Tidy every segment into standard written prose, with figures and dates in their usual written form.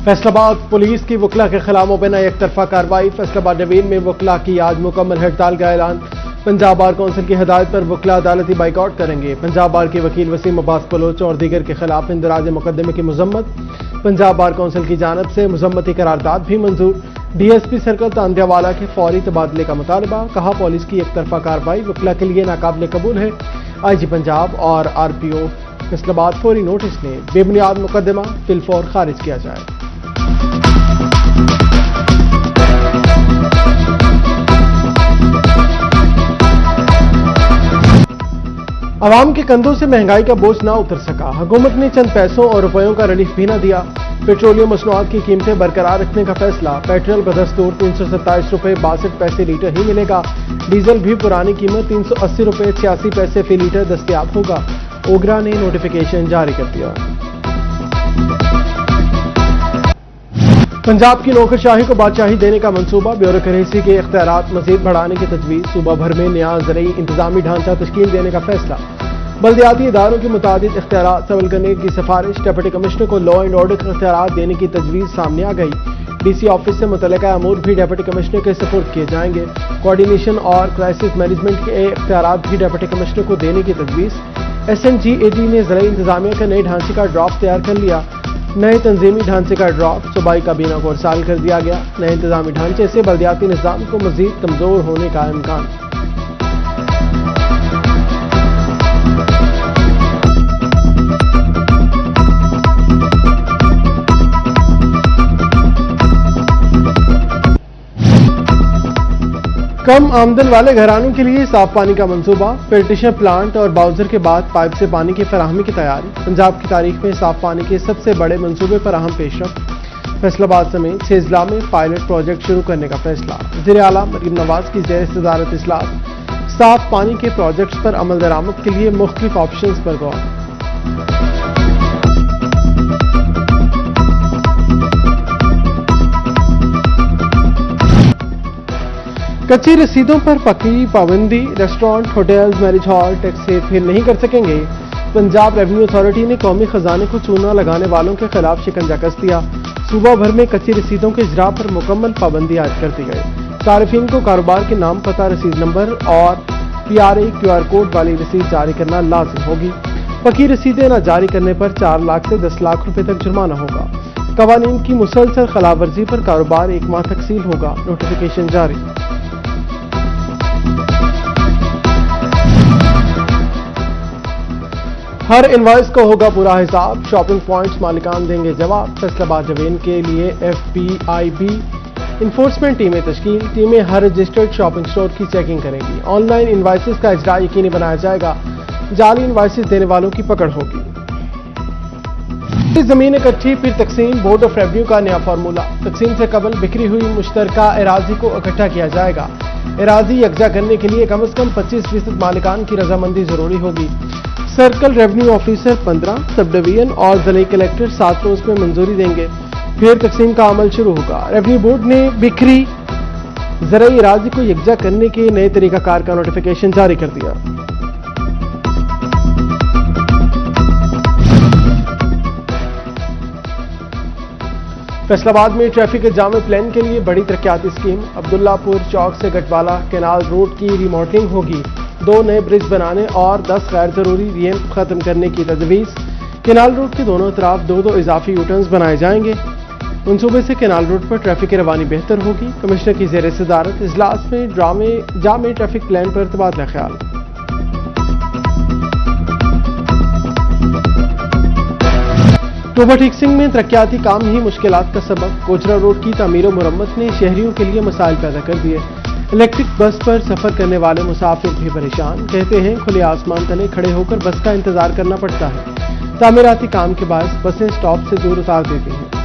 Faisalabad police की वकला के खिलाफ मुबैना एक तरफा कार्रवाई। फैसलाबाद डिवीजन में वकला की आज मुकम्मल हड़ताल का ऐलान। पंजाब बार कौंसिल की हिदायत पर वकला अदालती बाइकआउट करेंगे। पंजाब बार के वकील वसीम अब्बास बलोच और दीगर के खिलाफ इंदराज मुकदमे की मजम्मत। पंजाब बार कौंसिल की जानब से मजम्मती करारदाद भी मंजूर। डीएसपी सर्कल तांदियावाला के फौरी तबादले का मुतालबा। कहा पुलिस की एक तरफा कार्रवाई वकला के लिए नाकाबिल कबूल है। आईजी पंजाब और आरपीओ फैसलाबाद फौरी नोटिस ने बेबुनियाद मुकदमा फिलफौर खारिज किया जाए। आवाम के कंधों से महंगाई का बोझ ना उतर सका। हुकूमत ने चंद पैसों और रुपयों का रिलीफ भी न दिया। पेट्रोलियम मसनूआत की कीमतें बरकरार रखने का फैसला। पेट्रोल बदस्तूर 327 रुपये 62 पैसे लीटर ही मिलेगा। डीजल भी पुरानी कीमत 380 रुपये 86 पैसे फी लीटर दस्तयाब होगा। ओगरा ने नोटिफिकेशन जारी कर दिया। पंजाब की नौकरशाही को बादशाही देने का मंसूबा। ब्यूरो करेंसी के इख्तियारात मजीद बढ़ाने की तजवीज़। सूबा भर में नया ज़रई इंतजामी ढांचा तश्कील देने का फैसला। बल्दियाती इदारों के मुताबिक इख्तियारात सवल करने की सिफारिश। डिप्टी कमिश्नर को लॉ एंड ऑर्डर के इख्तियारात देने की तजवीज़ सामने आ गई। डीसी ऑफिस से मुतल्लिका अमूर भी डिप्टी कमिश्नर के सपोर्ट किए जाएंगे। कोऑर्डिनेशन और क्राइसिस मैनेजमेंट के इख्तियारात भी डिप्टी कमिश्नर को देने की तजवीज़। SNGAD ने ज़रई इंतजामिया के नए ढांचे का ड्राफ्ट तैयार कर लिया। नए तंजीमी ढांचे का ड्राफ्ट सूबाई काबीना को अरसाल कर दिया गया। नए इंतजामी ढांचे से बल्दियाती निज़ाम को मजीद कमजोर होने का इम्कान। कम आमदन वाले घरानों के लिए साफ पानी का मंसूबा। फिल्ट्रेशन प्लांट और बाउजर के बाद पाइप से पानी की फराहमी की तैयारी। पंजाब की तारीख में साफ पानी के सबसे बड़े मंसूबे पर अहम पेशरफ। फैसलाबाद समेत 6 जिला में पायलट प्रोजेक्ट शुरू करने का फैसला। वज़ीर आला मरीम नवाज की ज़ेर सदारत इजलास। साफ पानी के प्रोजेक्ट्स पर अमल दरामद के लिए मुख्तलिफ ऑप्शंस पर गौर। कच्ची रसीदों पर पक्की पाबंदी। Restaurant, hotels, marriage hall tax से फेल नहीं कर सकेंगे। पंजाब रेवेन्यू अथॉरिटी ने कौमी खजाने को चूना लगाने वालों के खिलाफ शिकंजा कस दिया। सूबा भर में कच्ची रसीदों के इजरा पर मुकम्मल पाबंदी आयद कर दी गई। सार्फिन को कारोबार के नाम, पता, रसीद नंबर और PRA QR कोड वाली रसीद जारी करना लाजिम होगी। पक्की रसीदें न जारी करने पर 4 लाख से 10 लाख रुपए तक जुर्माना होगा। कवानीन की मुसलसल खिलाफवर्जी पर कारोबार 1 माह तक सील होगा। नोटिफिकेशन जारी। हर इनवॉइस को होगा पूरा हिसाब। शॉपिंग पॉइंट्स मालिकान देंगे जवाब। फैसलाबाद डिवीजन के लिए FPIB इन्फोर्समेंट टीमें तश्कील। टीमें हर रजिस्टर्ड शॉपिंग स्टोर की चेकिंग करेंगी। ऑनलाइन इनवॉइसेस का इजरा यकीनी बनाया जाएगा। जाली इनवॉइसेस देने वालों की पकड़ होगी। जमीन इकट्ठी फिर तकसीम। बोर्ड ऑफ रेवेन्यू का नया फार्मूला। तकसीम से कबल बिक्री हुई मुश्तरका एराजी को इकट्ठा किया जाएगा। एराजी यकजा करने के लिए कम से कम 25% मालिकान की रजामंदी जरूरी होगी। Circle revenue officer 15, sub division और जिले कलेक्टर 7 रोज में मंजूरी देंगे। फिर तकसीम का अमल शुरू होगा। रेवेन्यू बोर्ड ने बिक्री ज़रई एराजी को यकजा करने के नए तरीकाकार का नोटिफिकेशन जारी कर दिया। फैसलाबाद में ट्रैफिक जाम प्लान के लिए बड़ी तरक्याती स्कीम। अब्दुल्लापुर चौक से गटवाला कैनाल रोड की रिमॉडलिंग होगी। 2 नए ब्रिज बनाने और 10 गैर जरूरी रेंप खत्म करने की तजवीज़। कैनाल रोड के दोनों तरफ 2 इजाफी यूटर्न्स बनाए जाएंगे। मनसूबे से कैनाल रोड पर ट्रैफिक की रवानी बेहतर होगी। कमिश्नर की ज़ेर सदारत इजलास में जामे ट्रैफिक प्लान पर तबादला ख्याल। टोबा सिंह में तरक्याती काम ही मुश्किलात का सबब। कोचरा रोड की तामीर मुरम्मत ने शहरियों के लिए मसाइल पैदा कर दिए। इलेक्ट्रिक बस पर सफर करने वाले मुसाफिर भी परेशान। कहते हैं खुले आसमान तले खड़े होकर बस का इंतजार करना पड़ता है। तामीराती काम के बाद बसें स्टॉप से दूर उतार देती हैं।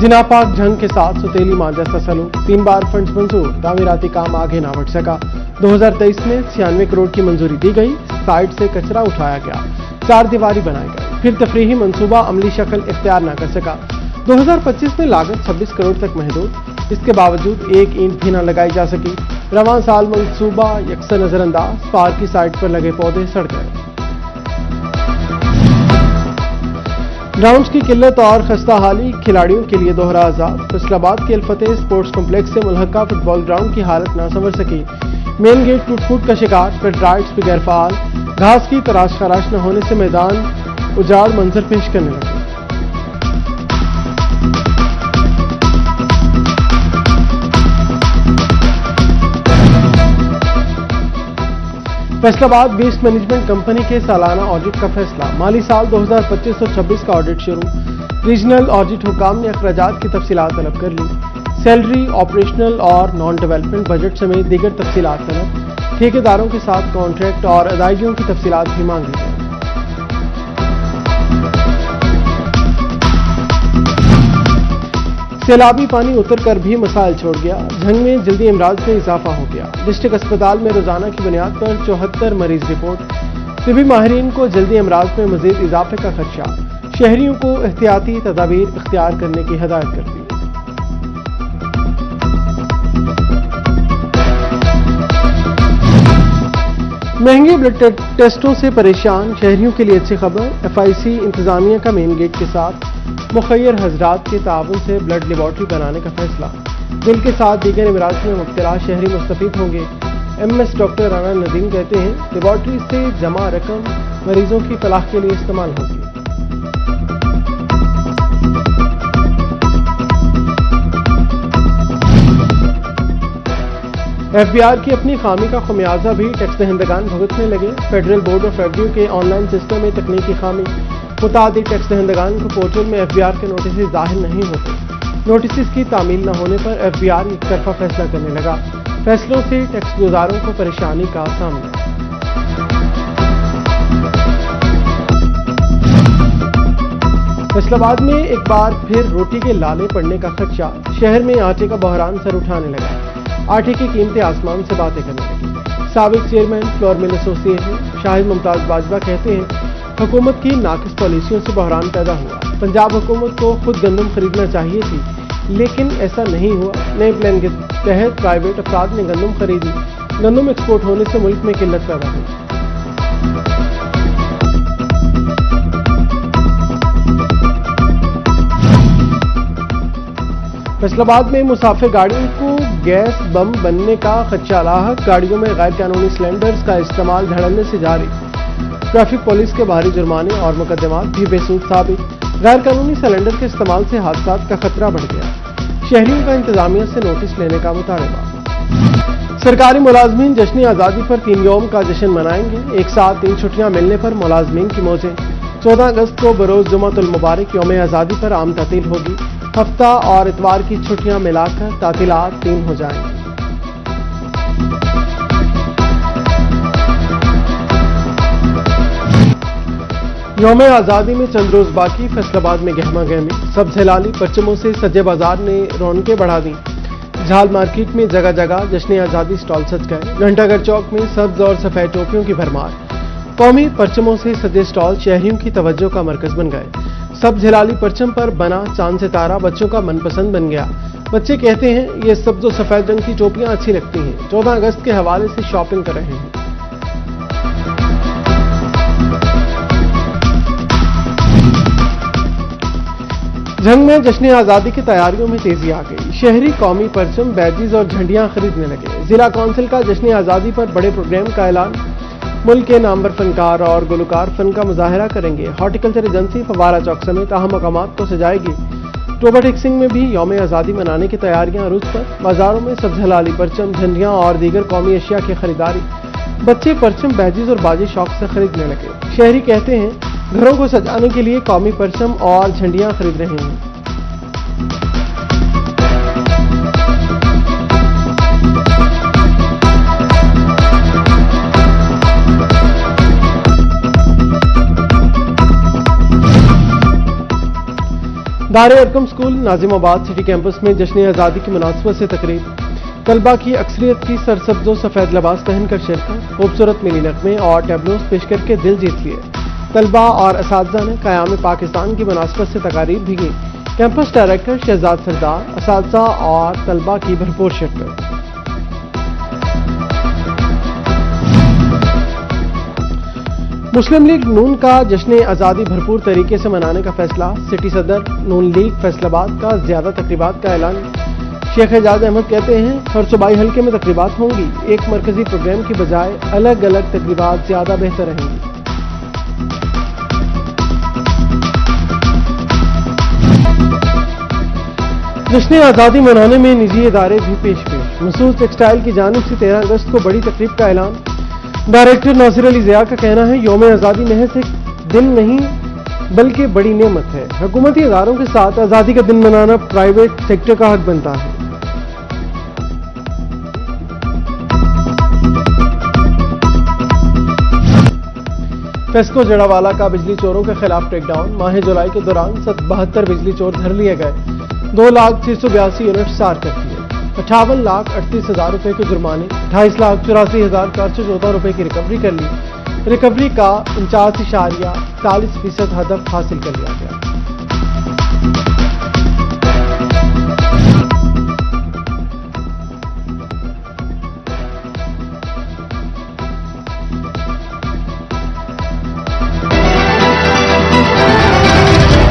जिनापाक झंग के साथ सुतेली मांझा सा सलूक। 3 बार फंड्स मंजूर। तामीराती काम आगे ना बढ़ सका। 2023 में 96 करोड़ की मंजूरी दी गई। साइड से कचरा उठाया गया। 4 दीवारी बनाई गई। फिर तफरीही मंसूबा अमली शक्ल इख्तियार न कर सका। 2025 में लागत 26 करोड़ तक महदूद। इसके बावजूद एक ईंट भी न लगाई जा सकी। रवां साल मंसूबा यकसर नजरअंदाज। पार्क की साइड पर लगे पौधे सड़ गए। ग्राउंड्स की किल्लत और खस्ता हाली खिलाड़ियों के लिए दोहरा अजाब। फैसलाबाद के अलफतेह स्पोर्ट्स कॉम्प्लेक्स से मुल्हका फुटबॉल ग्राउंड की हालत ना संवर सकी। मेन गेट टूट फूट का शिकार, पेट्राइट्स भी गैर फाल, घास की तराश खराश न होने से मैदान उजाड़ मंजर पेश करने लगे। फैसलाबाद वेस्ट मैनेजमेंट कंपनी के सालाना ऑडिट का फैसला। माली साल 2025-26 का ऑडिट शुरू। रीजनल ऑडिट हुकाम ने अखराजात की तफसीलात तलब कर ली। सैलरी, ऑपरेशनल और नॉन डेवलपमेंट बजट समेत दीगर तफसीलात तलब। ठेकेदारों के साथ कॉन्ट्रैक्ट और अदायगियों की तफसीलात भी मांगी गई। सैलाबी पानी उतर कर भी मसाइल छोड़ गया। झंग में जल्दी इमराज में इजाफा हो गया। डिस्ट्रिक्ट अस्पताल में रोजाना की बुनियाद पर 74 मरीज रिपोर्ट। तिबी माहिरीन को जल्दी इमराज में मजीद इजाफे का खदशा। शहरियों को एहतियाती तदाबीर इख्तियार करने की हदायत कर दी। महंगे ब्लड टेस्टों से परेशान शहरियों के लिए अच्छी खबर। FIC इंतजामिया का मेन गेट के साथ मुखैर हजरात के ताउन से ब्लड लेबॉर्ट्री बनाने का फैसला। दिल के साथ दीगर अमराज में मुब्तला शहरी मुस्तफीद होंगे। MS डॉक्टर राना नदीम कहते हैं लेबॉर्ट्री से जमा रकम मरीजों की फलाह के लिए इस्तेमाल होगी। FBR की अपनी खामी का खमियाजा भी टैक्स दहंदगान भुगतने लगे। फेडरल बोर्ड ऑफ रेवेन्यू के ऑनलाइन सिस्टम में तकनीकी खामी। मुतादिद टैक्स दहंदगान को पोर्टल में FBR के नोटिस जाहिर नहीं होते। नोटिस की तामील न होने पर FBR एक तरफा फैसला करने लगा। फैसलों से टैक्स गुजारों को परेशानी का सामना। फैसलाबाद में एक बार फिर रोटी के लाले पड़ने का खदशा। शहर में आटे का बहरान सर उठाने लगा। आटे की कीमतें आसमान से बातें करने लगी। साबिक chairman flour mill association Shahid Mumtaz Bajwa कहते हैं हुकूमत की नाकिस पॉलिसियों से बहरान पैदा हुआ। पंजाब हुकूमत को खुद गंदम खरीदना चाहिए थी, लेकिन ऐसा नहीं हुआ। नए प्लान के तहत प्राइवेट अफराद ने गंदम खरीदी। गंदम एक्सपोर्ट होने से मुल्क में किल्लत पैदा हुई। फैसलाबाद में मुसाफिर गाड़ियों को गैस बम बनने का खदशा लाहक। गाड़ियों में गैर कानूनी सिलेंडर्स का इस्तेमाल धड़ल्ले से जारी। ट्रैफिक पुलिस के भारी जुर्माने और मुकदमात भी बेसूद साबित। गैर कानूनी सिलेंडर के इस्तेमाल से हादसात का खतरा बढ़ गया। शहरियों का इंतजामिया से नोटिस लेने का मुतालबा। सरकारी मुलाजमीन जश्न आज़ादी पर 3 यौम का जश्न मनाएंगे। एक साथ 3 छुट्टियां मिलने पर मुलाजमीन की मौजें। 14 अगस्त को बरोज जुमातुल मुबारक यौम आज़ादी पर आम तातील होगी। हफ्ता और इतवार की छुट्टियां मिलाकर तातीलात 3 हो जाएंगी। यौम आज़ादी में चंद रोज बाकी। फैसलाबाद में गहमा गहमी। सब्ज हिलाली परचमों से सजे बाजार ने रौनकें बढ़ा दी। झाल मार्केट में जगह जगह जश्न आज़ादी स्टॉल सज गए। घंटाघर चौक में सब्ज और सफेद टोपियों की भरमार। कौमी परचमों से सजे स्टॉल शहरियों की तवज्जो का मरकज बन गए। सब्ज हिलाली परचम पर बना चांद सितारा बच्चों का मनपसंद बन गया। बच्चे कहते हैं ये सब्ज और सफेद रंग की टोपियां अच्छी लगती हैं। 14 अगस्त के हवाले से शॉपिंग कर रहे हैं। झंग में जश्न आज़ादी की तैयारियों में तेजी आ गई। शहरी कौमी परचम, बैजिज और झंडियां खरीदने लगे। जिला कौंसिल का जश्न आज़ादी पर बड़े प्रोग्राम का ऐलान। मुल्क के नामवर फनकार और गुलकार फन का मुजाहरा करेंगे। हॉर्टिकल्चर एजेंसी फवारा चौक समेत अहम मकामात को सजाएगी। टोबा सिंह में भी यौम आज़ादी मनाने की तैयारियां अरूज पर। बाजारों में सब्ज हलाली परचम, झंडियां और दीगर कौमी अशिया की खरीदारी। बच्चे परचम, बैजिज और बाजी शौक से खरीदने लगे। शहरी कहते हैं घरों को सजाने के लिए कौमी परचम और झंडियां खरीद रहे हैं। दारे Arkham school Nazimabad city campus में जश्न आज़ादी की मुनासबत से तकरीब। तलबा की अक्सरियत की सरसब्ज़ो सफ़ेद लिबास पहनकर शिरकत। खूबसूरत मिली नगमे और टैबलोस पेश करके दिल जीत लिए। तलबा और असातिज़ा ने क़याम पाकिस्तान की मुनासबत से तकारीब भी की। कैंपस डायरेक्टर शहजाद सरदार, असातिज़ा और तलबा की भरपूर शिरकत। مسلم لیگ نون کا جشن آزادی بھرپور طریقے سے منانے کا فیصلہ، سٹی صدر نون لیگ فیصل آباد کا زیادہ تقریبات کا اعلان۔ شیخ اعجاز احمد کہتے ہیں ہر صوبائی حلقے میں تقریبات ہوں گی، ایک مرکزی پروگرام کی بجائے الگ الگ تقریبات زیادہ بہتر رہیں گی۔ جشن آزادی منانے میں نجی ادارے بھی پیش مسعود ٹیکسٹائل کی جانب سے 13 اگست کو بڑی تقریب کا اعلان۔ ڈائریکٹر ناصر علی ضیاء کا کہنا ہے یوم آزادی محض ایک دن نہیں بلکہ بڑی نعمت ہے، حکومتی اداروں کے ساتھ آزادی کا دن منانا پرائیویٹ سیکٹر کا حق بنتا ہے۔ فیسکو جڑاوالا کا بجلی چوروں کے خلاف ٹیک ڈاؤن، ماہ جولائی کے دوران 72 بجلی چور دھر لیے گئے، 2,682 یونٹ سار کر دیے، 58,38,000 روپے کے جرمانے، 28,84,414 روپے کی ریکوری کر لی۔ ریکوری کا 49.40% ہدف حاصل کر لیا گیا۔